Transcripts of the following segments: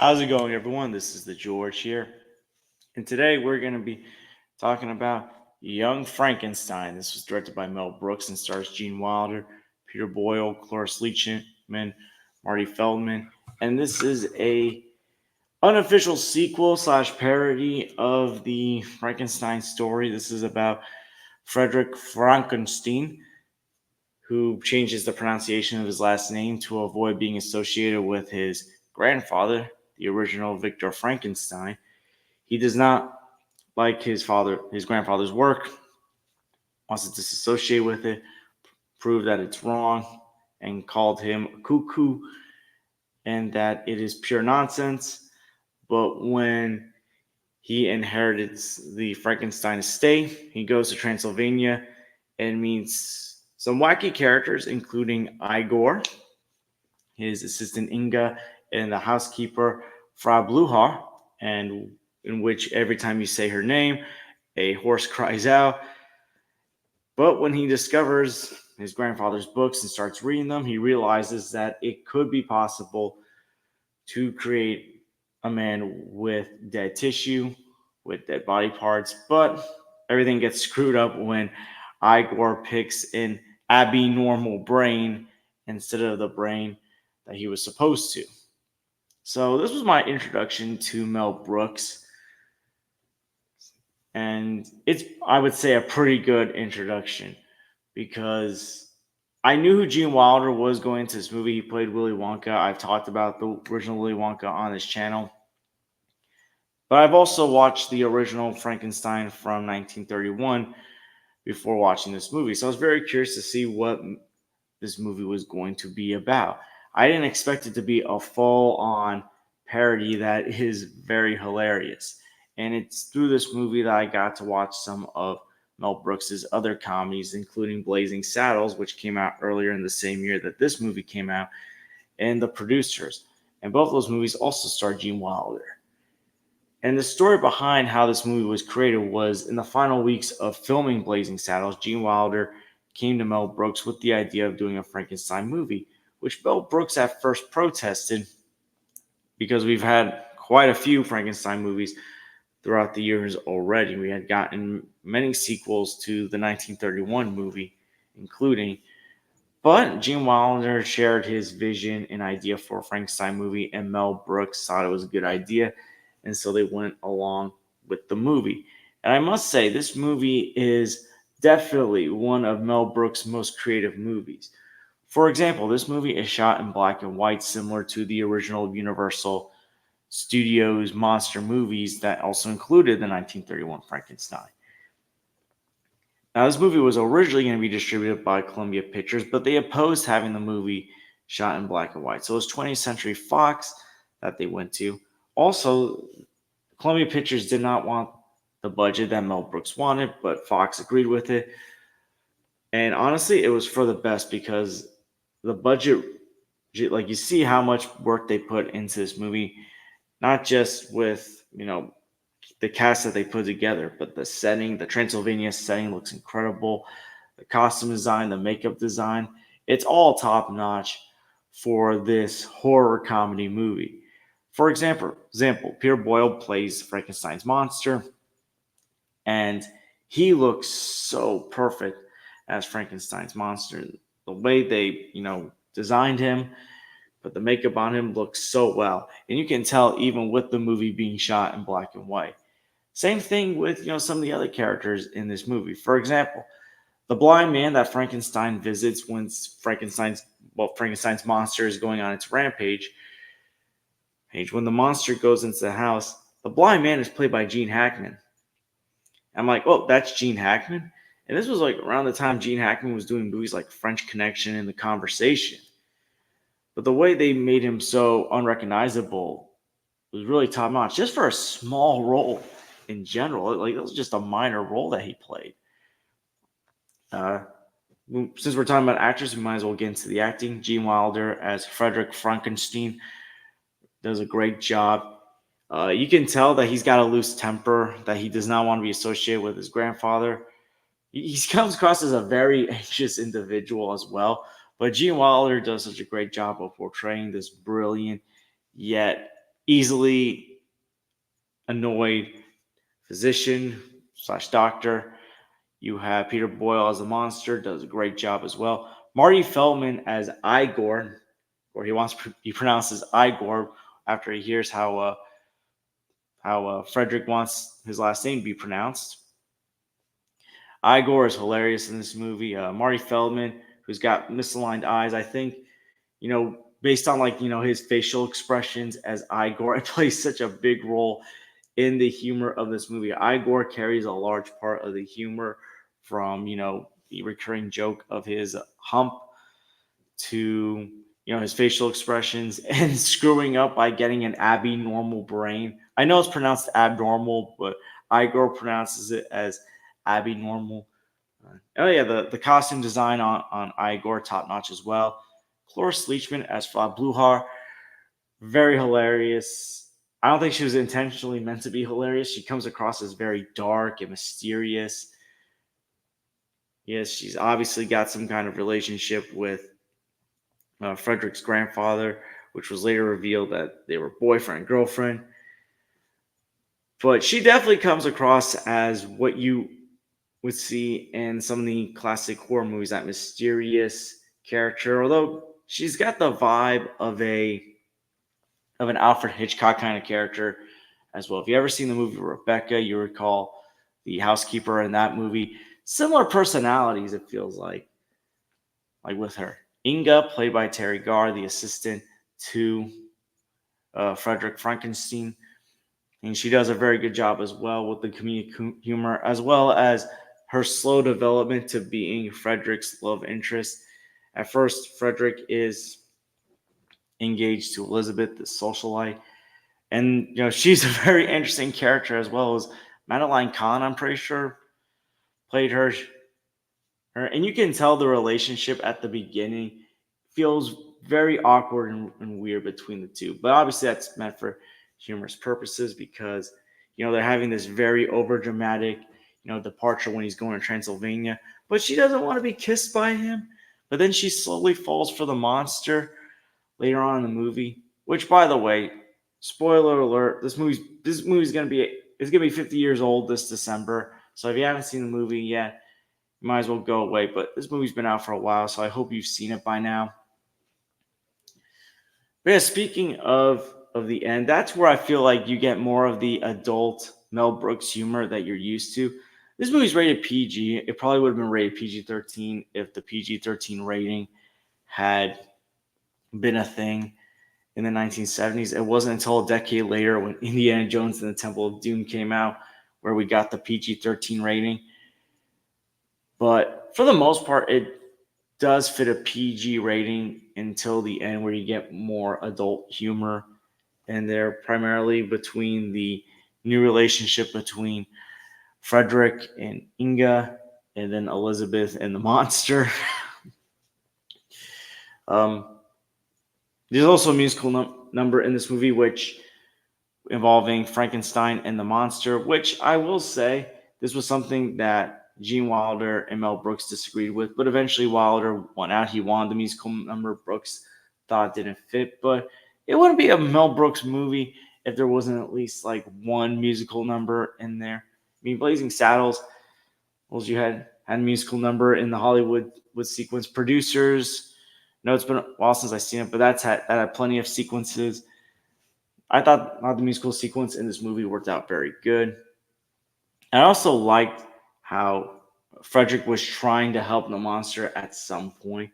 How's it going, everyone? This is the George here, and today we're going to be talking about Young Frankenstein. This was directed by Mel Brooks and stars Gene Wilder, Peter Boyle, Cloris Leachman, Marty Feldman, and this is a unofficial sequel slash parody of the Frankenstein story. This is about Frederick Frankenstein, who changes the pronunciation of his last name to avoid being associated with his grandfather, the original Victor Frankenstein. He does not like his grandfather's work, wants to disassociate with it, prove that it's wrong, and called him a cuckoo and that it is pure nonsense. But when he inherits the Frankenstein estate, he goes to Transylvania and meets some wacky characters, including Igor, his assistant Inga, and the housekeeper Frau Blucher, and in which every time you say her name, a horse cries out. But when he discovers his grandfather's books and starts reading them, he realizes that it could be possible to create a man with dead tissue, with dead body parts, but everything gets screwed up when Igor picks an abnormal brain instead of the brain that he was supposed to. So this was my introduction to Mel Brooks, and it's, I would say, a pretty good introduction because I knew who Gene Wilder was going into this movie. He played Willy Wonka. I've talked about the original Willy Wonka on this channel, but I've also watched the original Frankenstein from 1931 before watching this movie. So I was very curious to see what this movie was going to be about. I didn't expect it to be a full on parody that is very hilarious. And it's through this movie that I got to watch some of Mel Brooks's other comedies, including Blazing Saddles, which came out earlier in the same year that this movie came out, and The Producers. And both of those movies also starred Gene Wilder. And the story behind how this movie was created was in the final weeks of filming Blazing Saddles, Gene Wilder came to Mel Brooks with the idea of doing a Frankenstein movie, which Mel Brooks at first protested because we've had quite a few Frankenstein movies throughout the years already. We had gotten many sequels to the 1931 movie, including. But Gene Wilder shared his vision and idea for a Frankenstein movie, and Mel Brooks thought it was a good idea, and so they went along with the movie. And I must say, this movie is definitely one of Mel Brooks' most creative movies. For example, this movie is shot in black and white, similar to the original Universal Studios monster movies that also included the 1931 Frankenstein. Now, this movie was originally going to be distributed by Columbia Pictures, but they opposed having the movie shot in black and white. So it was 20th Century Fox that they went to. Also, Columbia Pictures did not want the budget that Mel Brooks wanted, but Fox agreed with it. And honestly, it was for the best because the budget, like you see how much work they put into this movie, not just with, the cast that they put together, but the setting, the Transylvania setting looks incredible. The costume design, the makeup design, it's all top notch for this horror comedy movie. For example, Peter Boyle plays Frankenstein's monster, and he looks so perfect as Frankenstein's monster. The way they, designed him, but the makeup on him looks so well. And you can tell even with the movie being shot in black and white. Same thing with, some of the other characters in this movie. For example, the blind man that Frankenstein visits when Frankenstein's monster is going on its rampage. When the monster goes into the house, the blind man is played by Gene Hackman. I'm like, oh, that's Gene Hackman? And this was like around the time Gene Hackman was doing movies like French Connection and The Conversation. But the way they made him so unrecognizable was really top notch, just for a small role in general. Like, it was just a minor role that he played. Uh, since we're talking about actors, we might as well get into the acting. Gene Wilder as Frederick Frankenstein does a great job. You can tell that he's got a loose temper, that he does not want to be associated with his grandfather. He comes across as a very anxious individual as well. But Gene Wilder does such a great job of portraying this brilliant yet easily annoyed physician slash doctor. You have Peter Boyle as a monster, does a great job as well. Marty Feldman as Igor, or he pronounces Igor after he hears how Frederick wants his last name to be pronounced. Igor is hilarious in this movie. Marty Feldman, who's got misaligned eyes, I think, based on his facial expressions as Igor, it plays such a big role in the humor of this movie. Igor carries a large part of the humor from the recurring joke of his hump to his facial expressions and screwing up by getting an abnormal brain. I know it's pronounced abnormal, but Igor pronounces it as abnormal. Oh yeah, the costume design on Igor top notch as well. Cloris Leachman as Frau Bluhar, very hilarious. I don't think she was intentionally meant to be hilarious. She comes across as very dark and mysterious. Yes, she's obviously got some kind of relationship with Frederick's grandfather, which was later revealed that they were boyfriend and girlfriend. But she definitely comes across as what you would see in some of the classic horror movies, that mysterious character. Although she's got the vibe of an Alfred Hitchcock kind of character as well. If you ever seen the movie Rebecca, you recall the housekeeper in that movie. Similar personalities, it feels like with her. Inga, played by Terry Garr, the assistant to Frederick Frankenstein. And she does a very good job as well with the comedic humor, as well as her slow development to being Frederick's love interest. At first, Frederick is engaged to Elizabeth, the socialite. And she's a very interesting character as well as Madeline Kahn, I'm pretty sure, played her. And you can tell the relationship at the beginning feels very awkward and weird between the two. But obviously that's meant for humorous purposes because they're having this very over dramatic departure when he's going to Transylvania, but she doesn't want to be kissed by him. But then she slowly falls for the monster later on in the movie, which, by the way, spoiler alert, this movie's gonna be 50 years old this December. So if you haven't seen the movie yet, you might as well go away. But this movie's been out for a while, so I hope you've seen it by now. But yeah, speaking of the end, that's where I feel like you get more of the adult Mel Brooks humor that you're used to. This movie's rated PG. It probably would have been rated PG-13 if the PG-13 rating had been a thing in the 1970s. It wasn't until a decade later when Indiana Jones and the Temple of Doom came out where we got the PG-13 rating. But for the most part, it does fit a PG rating until the end where you get more adult humor in there, primarily between the new relationship between Frederick and Inga, and then Elizabeth and the monster. There's also a musical number in this movie which involving Frankenstein and the monster, which I will say this was something that Gene Wilder and Mel Brooks disagreed with, but eventually Wilder won out. He wanted the musical number. Brooks thought it didn't fit, but it wouldn't be a Mel Brooks movie if there wasn't at least like one musical number in there. I mean, Blazing Saddles, well, you had a musical number in the Hollywood with sequence. Producers, no, it's been a while since I've seen it, but that had plenty of sequences. I thought the musical sequence in this movie worked out very good. I also liked how Frederick was trying to help the monster at some point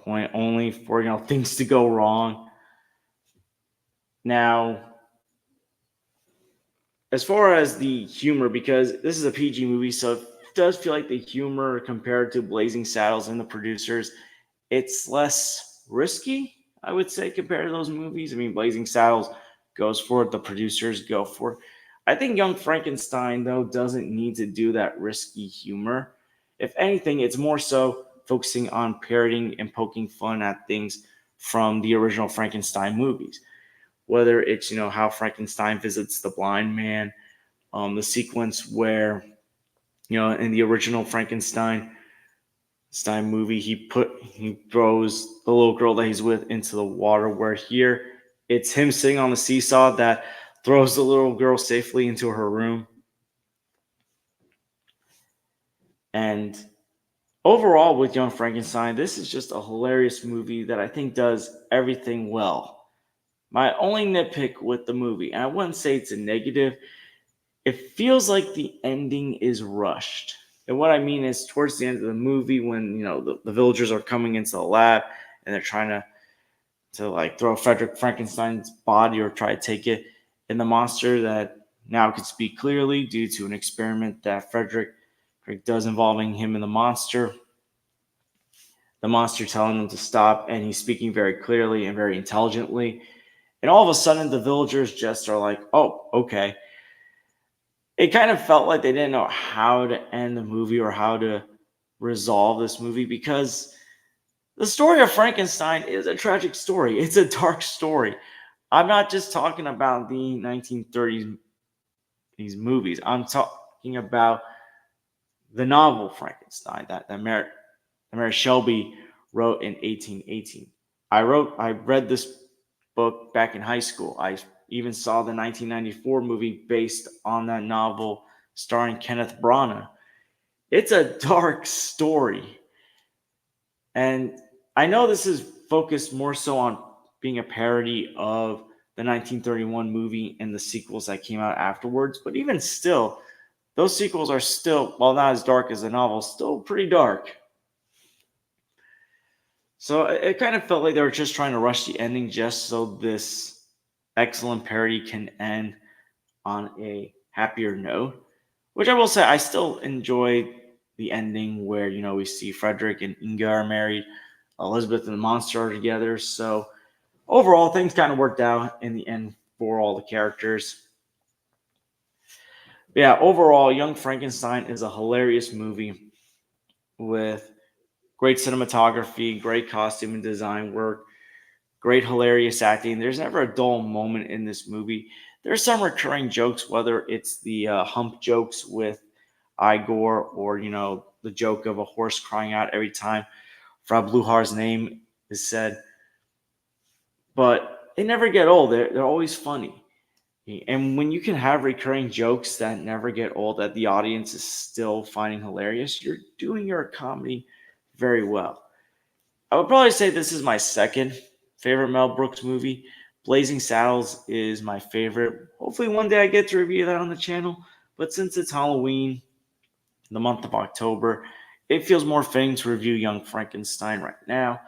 only for things to go wrong. Now, as far as the humor, because this is a PG movie, so it does feel like the humor compared to Blazing Saddles and the producers, it's less risky, I would say, compared to those movies. I mean, Blazing Saddles goes for it, the producers go for it. I think Young Frankenstein, though, doesn't need to do that risky humor. If anything, it's more so focusing on parodying and poking fun at things from the original Frankenstein movies. Whether it's, how Frankenstein visits the blind man, the sequence where, in the original Frankenstein movie, he throws the little girl that he's with into the water, where here It's him sitting on the seesaw that throws the little girl safely into her room. And overall, with Young Frankenstein, this is just a hilarious movie that I think does everything well. My only nitpick with the movie, and I wouldn't say it's a negative, it feels like the ending is rushed. And what I mean is, towards the end of the movie, when the villagers are coming into the lab and they're trying to like throw Frederick Frankenstein's body or try to take it, and the monster that now can speak clearly due to an experiment that Frederick does involving him and the monster telling him to stop, and he's speaking very clearly and very intelligently. And all of a sudden, the villagers just are like, "Oh, okay." It kind of felt like they didn't know how to end the movie or how to resolve this movie, because the story of Frankenstein is a tragic story. It's a dark story. I'm not just talking about the 1930s these movies. I'm talking about the novel Frankenstein that Mary Shelby wrote in 1818. I read this book back in high school. I even saw the 1994 movie based on that novel starring Kenneth Branagh. It's a dark story. And I know this is focused more so on being a parody of the 1931 movie and the sequels that came out afterwards, but even still, those sequels are still, while not as dark as the novel, still pretty dark. So it kind of felt like they were just trying to rush the ending just so this excellent parody can end on a happier note. Which I will say, I still enjoy the ending where we see Frederick and Inga are married, Elizabeth and the monster are together. So overall, things kind of worked out in the end for all the characters. But yeah, overall, Young Frankenstein is a hilarious movie with great cinematography, great costume and design work, great hilarious acting. There's never a dull moment in this movie. There's some recurring jokes, whether it's the hump jokes with Igor or the joke of a horse crying out every time Frau Bluhar's name is said. But they never get old. They're always funny. And when you can have recurring jokes that never get old, that the audience is still finding hilarious, you're doing your comedy very well. I would probably say this is my second favorite Mel Brooks movie. Blazing Saddles is my favorite. Hopefully, one day I get to review that on the channel. But since it's Halloween, the month of October, it feels more fitting to review Young Frankenstein right now.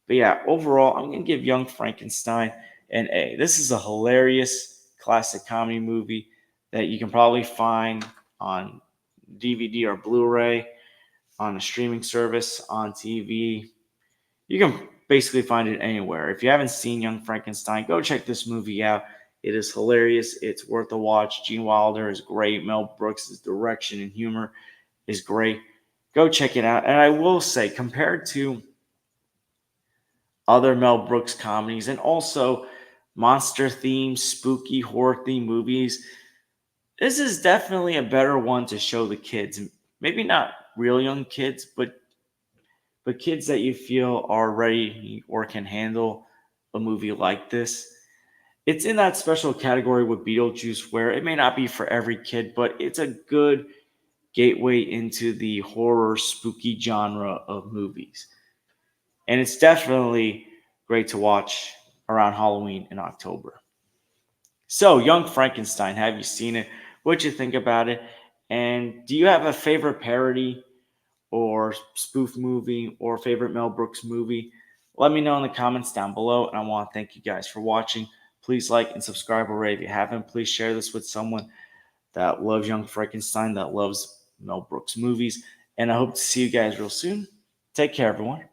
But yeah, overall, I'm going to give Young Frankenstein an A. This is a hilarious classic comedy movie that you can probably find on DVD or Blu-ray, on a streaming service, on TV. You can basically find it anywhere. If you haven't seen Young Frankenstein, go check this movie out. It is hilarious. It's worth a watch. Gene Wilder is great. Mel Brooks' direction and humor is great. Go check it out. And I will say, compared to other Mel Brooks comedies and also monster themed, spooky, horror themed movies, this is definitely a better one to show the kids. Maybe not real young kids, but kids that you feel are ready or can handle a movie like this. It's in that special category with Beetlejuice where it may not be for every kid, but it's a good gateway into the horror spooky genre of movies. And it's definitely great to watch around Halloween in October. So, Young Frankenstein, have you seen it? What'd you think about it? And do you have a favorite parody or spoof movie or favorite Mel Brooks movie? Let me know in the comments down below. And I want to thank you guys for watching. Please like and subscribe already if you haven't. Please share this with someone that loves Young Frankenstein, that loves Mel Brooks movies. And I hope to see you guys real soon. Take care, everyone.